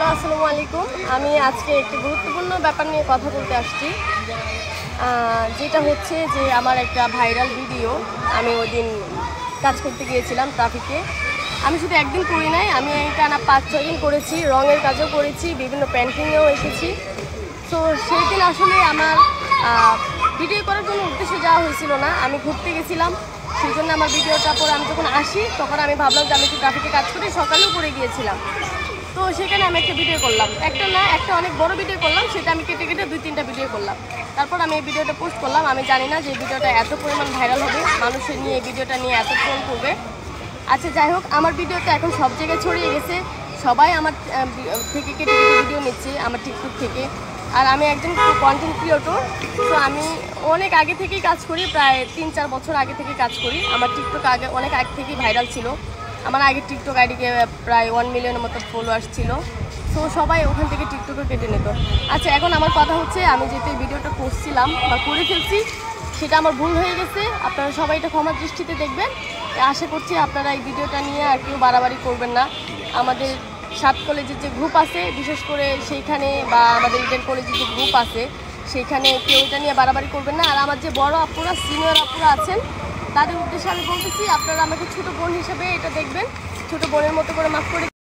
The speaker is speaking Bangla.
হ্যালো, আসসালামু আলাইকুম। আমি আজকে একটি গুরুত্বপূর্ণ ব্যাপার নিয়ে কথা বলতে আসছি, যেটা হচ্ছে যে আমার একটা ভাইরাল ভিডিও। আমি ওই দিন কাজ করতে গিয়েছিলাম ট্রাফিকে। আমি শুধু একদিন করি নাই, আমি টানা 5-6 দিন করেছি। রঙের কাজও করেছি, বিভিন্ন পেন্টিংয়েও এসেছি। তো সেই দিন আসলে আমার ভিডিও করার কোনো উদ্দেশ্য যাওয়া হয়েছিল না। আমি ঘুরতে গেছিলাম, সেই জন্য আমার ভিডিওটা পরে আমি যখন আসি তখন আমি ভাবলাম যে আমি একটু ট্রাফিকে কাজ করি, সকালেও করে গিয়েছিলাম। তো সেখানে আমি একটা ভিডিও করলাম, একটা অনেক বড় ভিডিও করলাম, সেটা আমি কেটে কেটে 2-3টা ভিডিও করলাম। তারপর আমি এই ভিডিওটা পোস্ট করলাম। আমি জানি না যে এই ভিডিওটা এত পরিমাণ ভাইরাল হবে, মানুষের নিয়ে এই ভিডিওটা নিয়ে এত ট্রোল করবে। আচ্ছা, যাই হোক, আমার ভিডিওটা এখন সব জায়গায় ছড়িয়ে গেছে। সবাই আমার থেকে কেটে কেটে ভিডিও নিচ্ছে, আমার টিকটক থেকে। আর আমি একজন কন্টেন্ট ক্রিয়েটর। তো আমি অনেক আগে থেকেই কাজ করি, প্রায় 3-4 বছর আগে থেকেই কাজ করি। আমার টিকটক অনেক আগে থেকেই ভাইরাল ছিল। আমার আগে টিকটক আইডিকে প্রায় 1 মিলিয়নের মতো ফলোয়ার্স ছিল। তো সবাই ওখান থেকে টিকটকে কেটে নিত। আচ্ছা, এখন আমার কথা হচ্ছে, আমি যেহেতু এই ভিডিওটা করছিলাম বা করে ফেলছি, সেটা আমার ভুল হয়ে গেছে। আপনারা সবাই এটা ক্ষমার দৃষ্টিতে দেখবেন। আশা করছি আপনারা এই ভিডিওটা নিয়ে আর কেউ বাড়াবাড়ি করবেন না। আমাদের 7 কলেজের যে গ্রুপ আছে, বিশেষ করে সেইখানে, বা আমাদের ইডেন কলেজের যে গ্রুপ আছে, সেইখানে কেউ এটা নিয়ে বাড়াবাড়ি করবেন না। আর আমার যে বড় আপুরা, সিনিয়র আপুরা আছেন, তাদের উদ্দেশ্যে আমি বলতেছি, আপনারা আমাকে ছোটো বোন হিসেবে এটা দেখবেন, ছোটো বোনের মতো করে মাফ করে